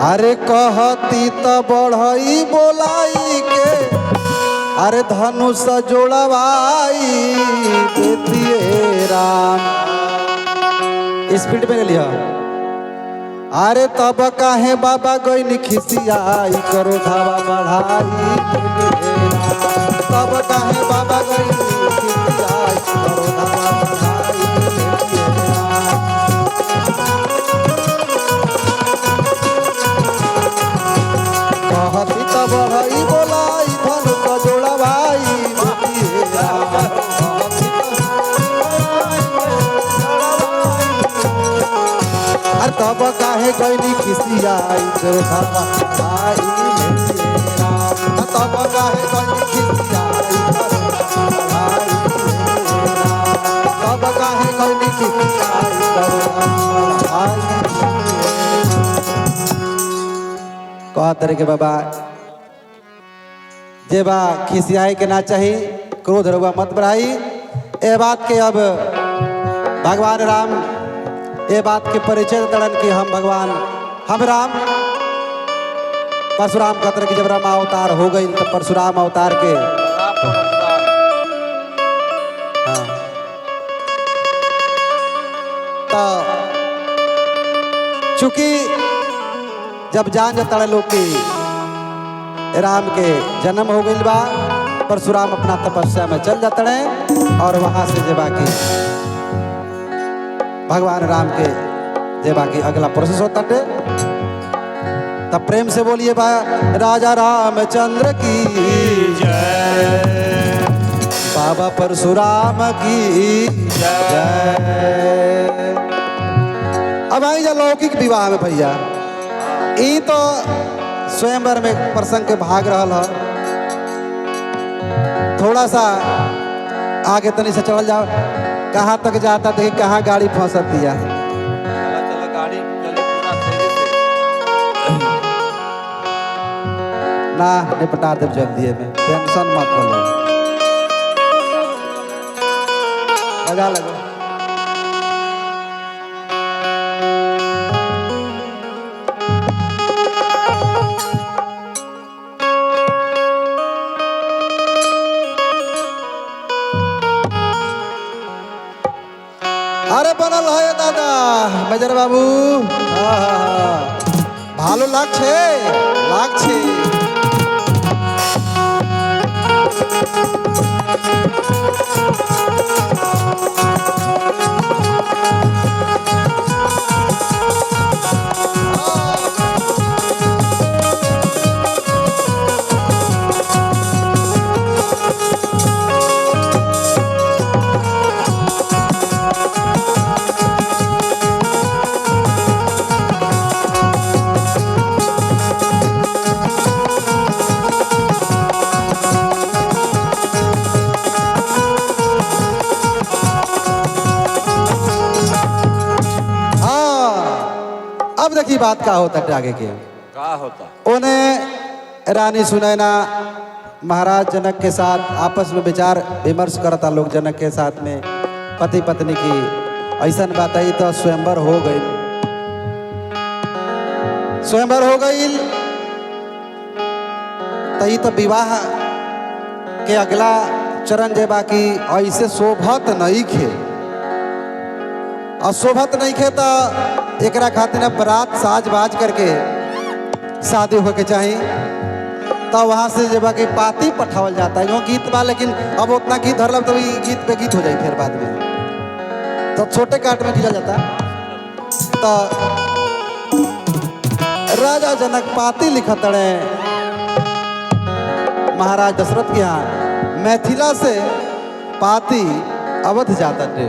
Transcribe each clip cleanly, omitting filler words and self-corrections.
अरे कहती त बढ़ई बोलाई के अरे धनुष जोड़वाई देतिए राम। स्पीड में लिया। अरे तब काहे बाबा गई खिसियाई करो धावा बढ़ाई तब काहे बाबा गई खिसियाई करो धावा बढ़ाई। कहती तब बढ़ई बोलाई धनुष जोड़वाई तब काहे गईली खिसियाई करो धावा बढ़ाई तब काहे गईली खिसियाई करो धावा बढ़ाई तब काहे गईली खिसियाई करो धावा बढ़ाई। कहत रे के बाबा जे बा खिसियाई के ना चाहिए क्रोध रहुआ मत बढ़ाई। ए बात के अब भगवान राम ये बात के परिचय तड़न कि हम भगवान हम राम परशुराम कहते कि जब राम अवतार हो गई तो परशुराम अवतार के हाँ तो चूंकि जब जान जाता लोग की राम के जन्म हो गई बा परशुराम अपना तपस्या में चल जाते हैं और वहां से जे बाकी भगवान राम के जे बाकी अगला प्रोसेस होता है। तब प्रेम से बोलिए बा राजा रामचंद्र की जय बाबा परशुराम की जय। अब आई जा लौकिक विवाह में भैया ई तो स्वयंवर में प्रसंग के भाग रहा है। थोड़ा सा आगे तनी से चल जाओ कहाँ तक जाता देखिए कहाँ गाड़ी फंसत दिया। चला गाड़ी चले पूरा तेजी से। ना निपटा दे जल्दी में टेंशन मत लो लगा लगो। अरे बनल है दादा मेजर बाबू भालो लागছে लागছে। अब देखिए बात का होता है आगे के का होता उन्हें रानी सुनैना महाराज जनक के साथ आपस में विचार विमर्श करता लोग जनक के साथ में पति पत्नी की ऐसा बात आई तो स्वयंवर हो गई तो ये तो विवाह के अगला चरण जे बाकी ऐसे शोभत नहीं खे और शोभत नहीं खे तो एकरा खातिर बरात साज बाज करके शादी होके चाहिए। तो वहाँ से जब बाकी पाती पठावल जाता है जो गीत बा लेकिन अब उतना गीत धरल तो गीत पे गीत हो जाए फिर बाद में तो छोटे काट में किया जाता। तो राजा जनक पाती लिखत रहे महाराज दशरथ के यहाँ मैथिला से पाती अवध जाता थे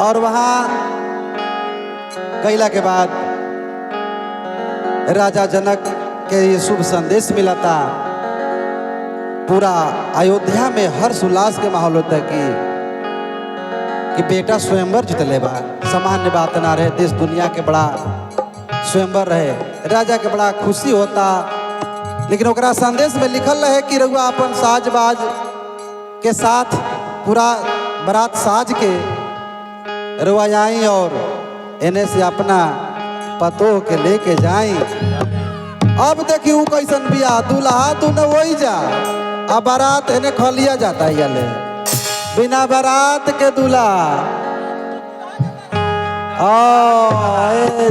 और वहाँ गैला के बाद राजा जनक के ये शुभ संदेश मिला था। पूरा अयोध्या में हर्ष उल्लास के माहौल होता है कि बेटा स्वयंवर जीतले बा। सामान्य बात ना रहे, देश दुनिया के बड़ा स्वयंवर रहे, राजा के बड़ा खुशी होता। लेकिन ओकरा संदेश में लिखल रहे कि रघुआ अपन साज बाज के साथ पूरा बारात साज के रघुआ आई और इन्हें से अपना पतो के लेके जाई। अब देखी ऊ कैसन बिया दूल्हा तू न वही जा। अब बारात है खलिया जाता है ले बिना बारात के दूल्हा।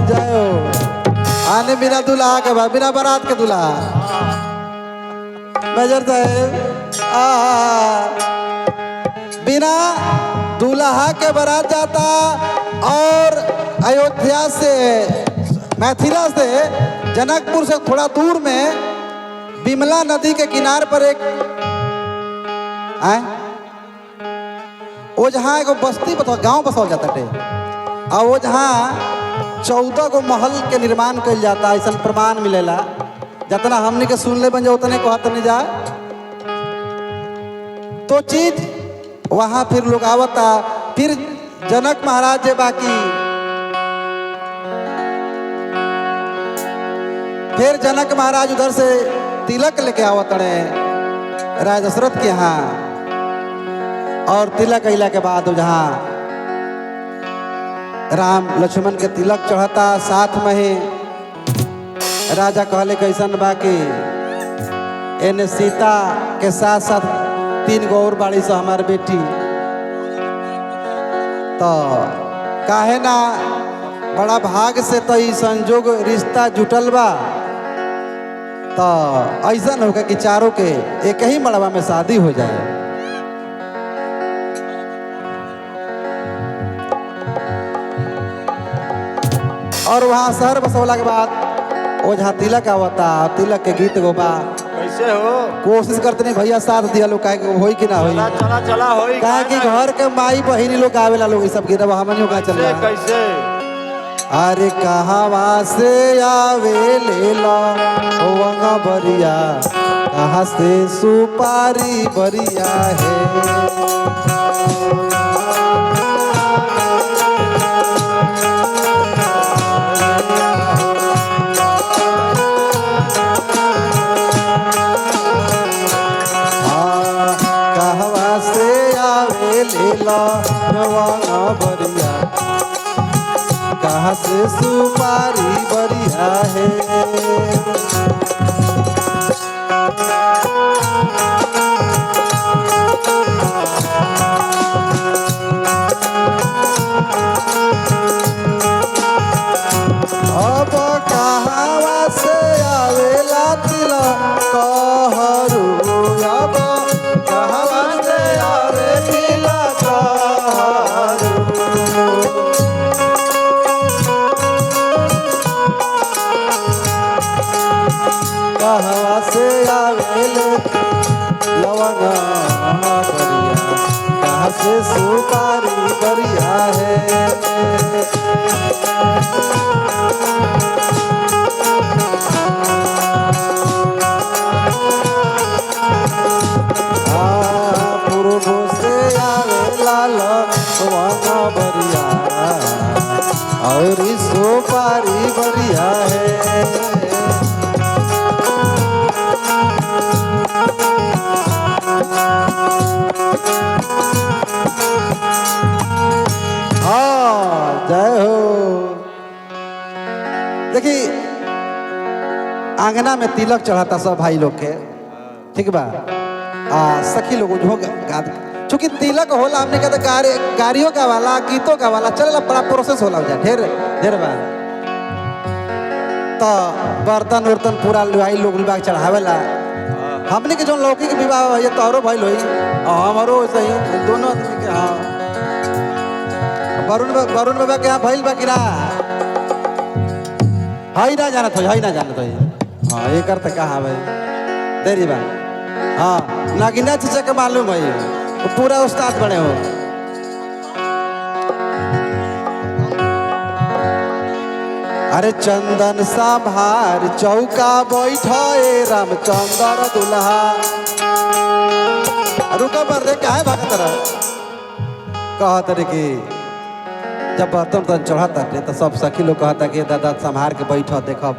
जाओ आने बिना दूल्हा के बाद बिना बारात के दूल्हा। मेजर साहब बिना दूल्हा के बारात जाता। और अयोध्या से मिथिला से जनकपुर से थोड़ा दूर में बिमला नदी के किनारे पर एक वो जहाँ एगो बस्ती गांव बसाल जाता टे। और वो जहाँ 14 गो महल के निर्माण कल जाता ऐसा प्रमाण मिलेला। जितना हमने के सुन ले बन जाए उतने कहते नहीं जा तो चीज वहां फिर लोग आवता। फिर जनक महाराज जे बाकी फिर जनक महाराज उधर से तिलक लेके आवत रहे राजा दशरथ के यहाँ। और तिलक अइला के बाद जहाँ राम लक्ष्मण के तिलक चढ़ता साथ में ही राजा कहले कैसन बाकी एने सीता के साथ साथ 3 गो और बाड़ी से हमार बेटी। तो काहे ना बड़ा भाग से तो ई संजोग रिश्ता जुटल बा। तो ऐसा होगा कि चारों के एक ही मड़वा में शादी हो जाए। और वहाँ शहर बसौला के बाद वो जहाँ तिलक आवता तिलक के गीत गोबा कैसे हो कोशिश करते नहीं भैया साथ दिया लोग कहे होई कि ना होई। चला चला चला होई कहे कि घर के माई बहिनी लोग आवेला लोग सब गीत हमनियों का चल रहा। कैसे अरे कहवा से आवे ले लो वंगा बरिया कहाँ से सुपारी बरिया है। बरिया कहाँ से सुपारी बरिया है। अब कहाँ से आवेला तिलक कहरू। अब कहाँ से आवे तिलक कहवा से आवेले लवंगा बरिया कहाँ से सुपारी बरिया है। पूर्व से आवेला लवंगा बरिया और सुपारी बरिया है। जय हो। देखी आंगना में तिलक चढ़ाता सब भाई लोग के ठीक बा। सखी लोग चूंकि तिलक होला हमने कहते गाड़ियों का वाला गीतों का वाला चल बड़ा प्रोसेस होला ढेर ढेर बार। तो बर्तन उर्तन पूरा लुहाई लोग चढ़ावेला। हमने के जो लौकी के विवाह ये तोहरो भाई लोई हमारो सही दोनों आदमी के। हाँ वरुण बाबा के यहाँ भइल बा कि ना हई ना जानत हो हई ना जानत हो। हाँ ये करते कहाँ भाई देरी बा। हाँ नागिना चीचा के मालूम है वो पूरा उस्ताद बने हो। अरे चंदन संभार चौका बैठे रामचंद्र दुल्हा। रुका पर दे क्या है भागत रहा कहत रे कि जब बर्तन तन चढ़ाता तो सब सखी लोग कहता कि दादा संभार के बैठ देखब।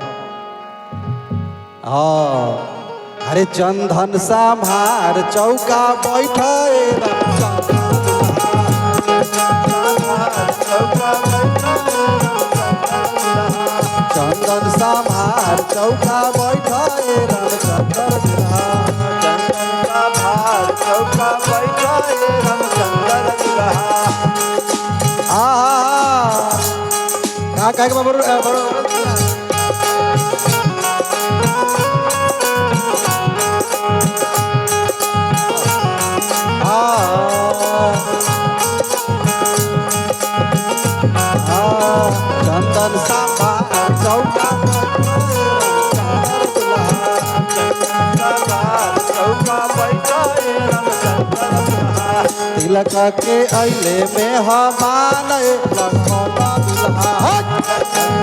हाँ अरे चंदन संभार चौका बैठे चंदन समार चौका बैठाए रामचंद्र दुल्हा चंदन का भार चौका बैठाए रामचंद्र दुल्हा का के बाबू चंदन समार चौका चौका बैठाए रामचंद्र दुल्हा तिलक के अइले में हमान लखन दुल्हा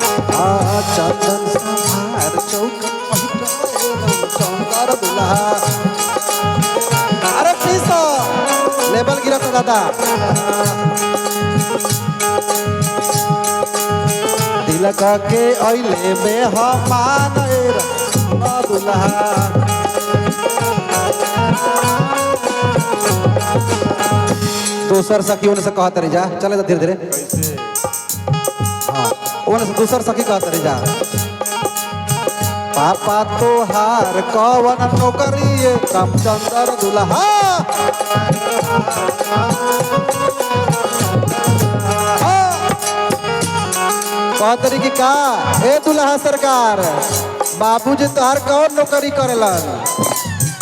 चंदन समार चौका रामचंद्र दुल्हा अरे पीसो लेबल गिरा था दादा तिलक के अइले में हमान दुल्हा दोसर सखी उन्हें से कहत रही जा चले तो धीरे धीरे हाँ उन्हें से दूसर सखी कहत रही जा पापा तोहार कवन नौकरी रामचंद्र दुल्हा कहतरी की का ए दुल्हा सरकार बाबूजी तोहार कौन नौकरी करेलन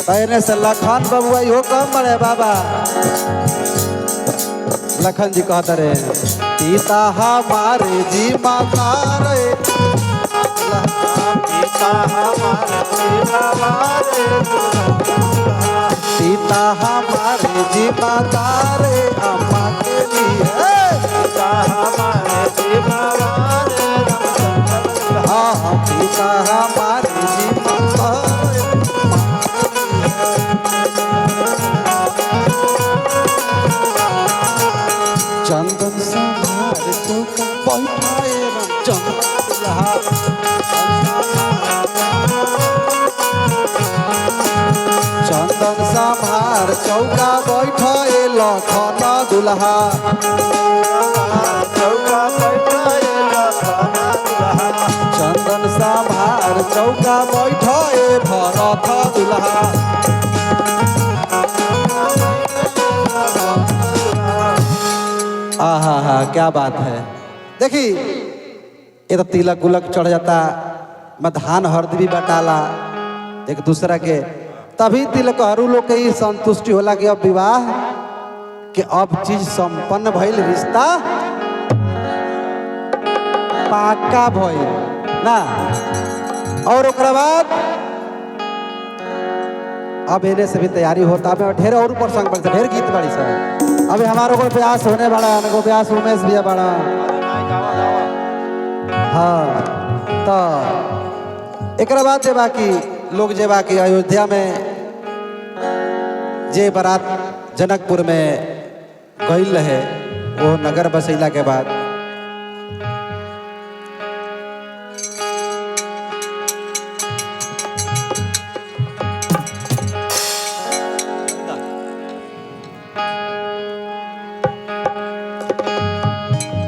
पहले से लखन बबुआ इहो कम बड़े बाबा लखन जी कहते रे पिता हमारे जी माता रे पिता हमारे पिता हमारे जी माता रे अम्मा के लिए पिता हमारे हाँ पिता हमारे जी माता रे चंदन समार चौका बैठाए रामचंद्र दुल्हा चंदन समार चौका बैठाए लखन दुल्हा चौका बैठाए लखन दुल्हा चंदन समार चौका बैठाए भरत दुल्हा आहा हा क्या बात है देखी ये तो तिलक उलक चढ़ जाता मैं धान हरदी भी बटाला एक दूसरा के तभी तिलक हरू लोग के ही संतुष्टि होला कि अब विवाह के अब चीज संपन्न भइल रिश्ता पाका भइल ना और ओकरा बाद अब एने से भी तैयारी होता है ढेर और प्रसंग बन ढेर गीत बाड़ी सब अभी हमारे को प्यास होने वाला है को प्यास उमेश भी बड़ा हाँ तो एक बाद जे बाकी लोग जे बाकी अयोध्या में जे बारात जनकपुर में गइल रहे वो नगर बसैला के बाद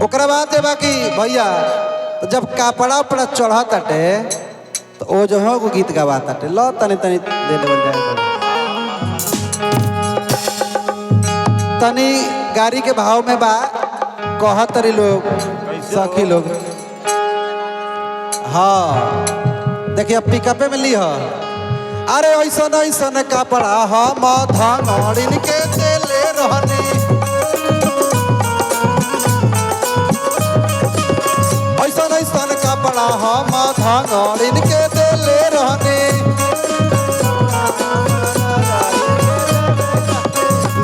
ओकरा बाद जे बाकी भैया तो जब कपड़ा उपड़ा चढ़ा ताटे तो ओ जो है वो गीत गवा ताटे लो तनी तनी दे देवल जाए तनी गाड़ी के भाव में बा कहतरी लोग सखी लोग हाँ देखिए पिकअपे में ली हो अरे ऐसा ऐसा कपड़ा हम धनौड़िन के देले रहनी ऐसा कपड़ा हम धनौड़िन के देले रहनी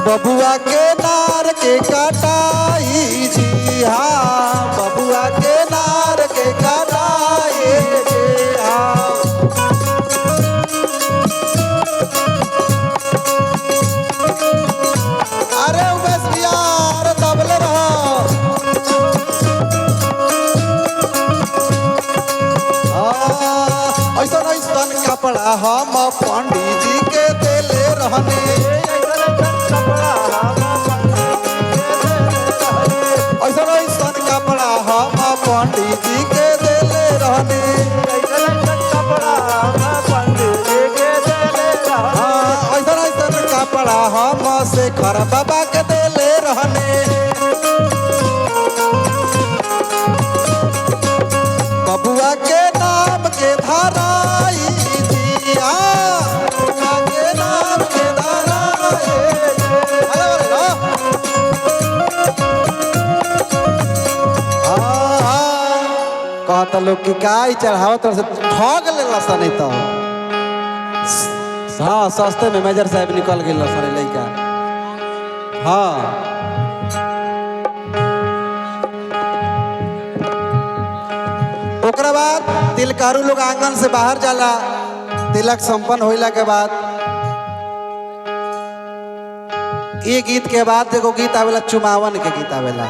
बबुआ के नार के कटाई जी हाँ बबुआ के नार के कटाई जी हाँ अरे उमेश भैया अरे तबले रहो ऐसा कपड़ा हम पंडित जी के देले रहने कपड़ा हम से खर बाबा के देले रहने बबुआ के नाम के धराई दिया बबुआ के नाम के धराई कहता लोग कि काई चढ़ावा तो ठग लेला सा नहीं तो हाँ सस्ते में मेजर साहब निकल गए सारे लड़का हाँ ओकरा बाद तिलकारू लोग आंगन से बाहर जाला तिलक संपन्न होइला के बाद ये गीत के बाद देखो गीत आवेला चुमावन के गीत आवेला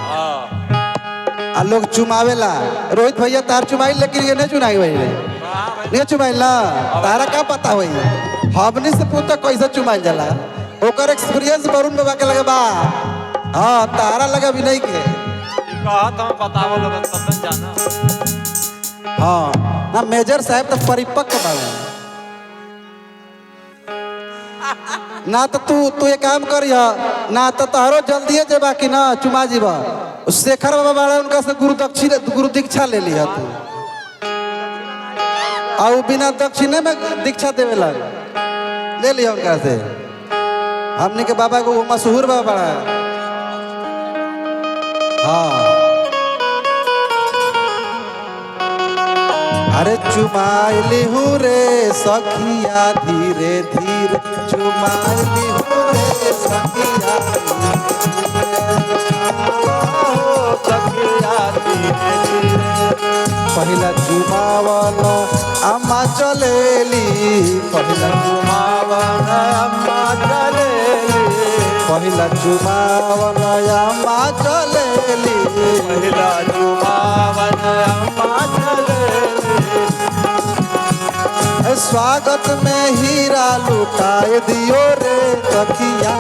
आ लोग चुमावेला रोहित भैया तार चुमाइल लेकिन ये नहीं चुनाई भाई नहीं चुमाइल ना तारा का पता हुई हमने से पूछता कैसे चुमाइल जाला ओकर एक्सपीरियंस वरुण बाबा के लगे बा हाँ तारा लगा भी नहीं के कहत हम बतावो लोगन तब न जाना हाँ ना मेजर साहब तो परिपक्व बावे ना तो तू ये काम करिया ना तो तोहरो जल्दी जेबा कि ना चुमा जीबा शेखर बाबा बाड़ा उनका से गुरु दीक्षा ले लिया तू और बिना दक्षिणे में दीक्षा देवेला ले लिया उनका से हमने के बाबा को मशहूर बाबा बड़ा हाँ अरे चुमाइली हूँ रे सखिया धीरे धीरे चुमाइली हूँ रे सखिया पहिला चुमावन अम्मा चलेली पहिला चुमावन अम्मा चलेली पहिला चुमावन अम्मा चलेली पहिला चुमावन अम्मा चलेली स्वागत में हीरा लुटाए दियो रे तकिया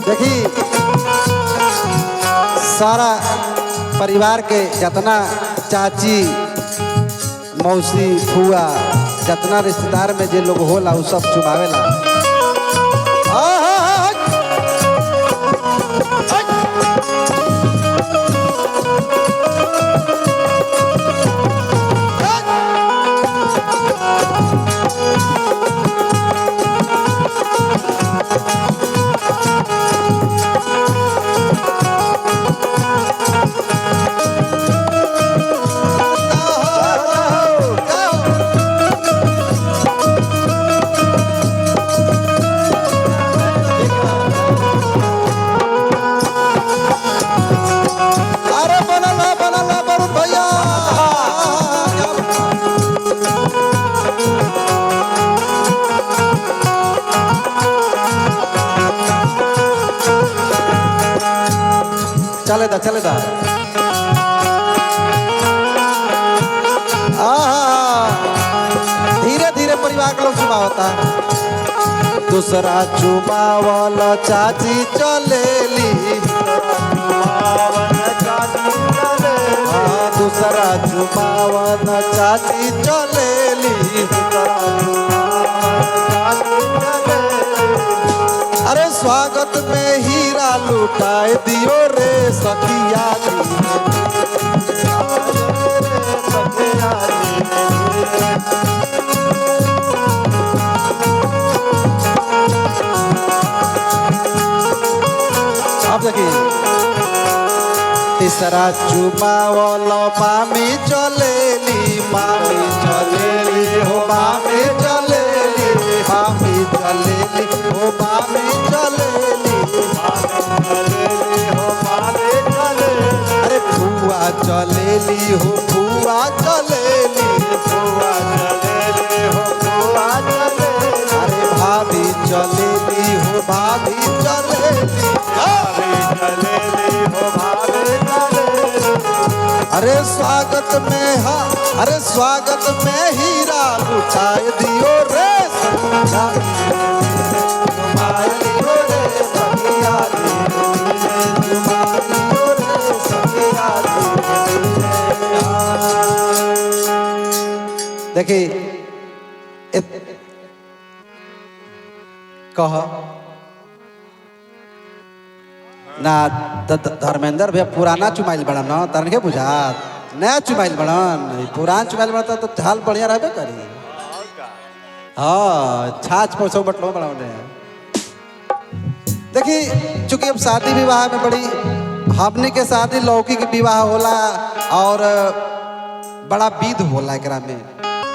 देखी सारा परिवार के जितना चाची मौसी फुआ जितना रिश्तेदार में जे लोग होला उ सब चुमावेला चलेदा धीरे धीरे परिवार के लोग चुमावता दूसरा चुमावल चाची चलेली दूसरा चुमावन चाची चलेली अरे स्वागत में हीरा लुटाए दियो रे सखिया अब देखिए तीसरा चुमावल मामी चलेली मामी चलेली हो मामी चलेली मामी चलेली हो मामी चलेली हो मारे चलेली अरे फुआ चलेली हो फुआ चलेली फुआ चलेली हो फुआ चलेली अरे भाभी चलेली हो भाभी चलेली भाभी चलेली हो भाभी चलेली अरे स्वागत में हाँ अरे स्वागत में हीरा लुटाए दियो रे सखिया लुटाए दियो रे सखिया लुटाए दियो रे सखिया देखी कह ना धर्मेंद्र भैया पुराना चुमाइल बड़ा न तरन के बुझात नया चुमाइल बड़न पुरान चुमाइल बड़ा तो झाल बढ़िया रहबे करी। हाँ छाछ पर सब बटलो बड़ा देखी चूंकि अब शादी विवाह में बड़ी हमने के शादी लौकिक विवाह होला और बड़ा विध होला एकरा में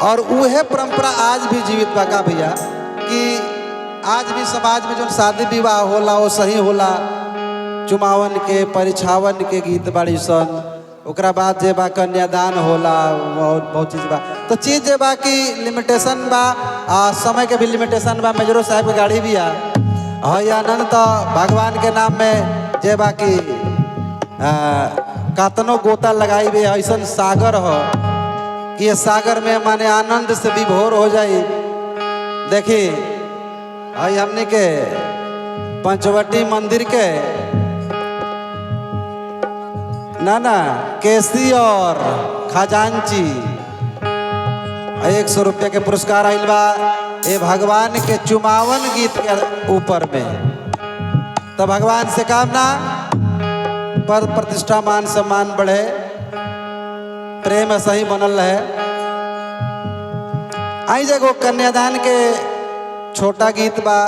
और उहे परंपरा आज भी जीवित बा का भैया कि आज भी समाज में जो शादी विवाह होला वो सही होला। चुमावन के परिछावन के गीत बाड़ी सन ओकरा बाद जे बा कन्यादान होला बहुत चीज बा तो चीज जे बा की लिमिटेशन बा समय के भी लिमिटेशन बा। मेजरो साहब के गाड़ी भी आ हई आनंद तो भगवान के नाम में जे बा की कातनो गोता लगाई भी ऐसा सागर हो कि ये सागर में माने आनंद से विभोर हो जाई। देखी हई हमने के पंचवटी मंदिर के ना केसी और खजांची 100 रुपया के पुरस्कार आइल बा ये भगवान के चुमावन गीत के ऊपर में। तो भगवान से कामना पद प्रतिष्ठा मान सम्मान बढ़े प्रेम सही बनल रहे। आई जगह कन्यादान के छोटा गीत बा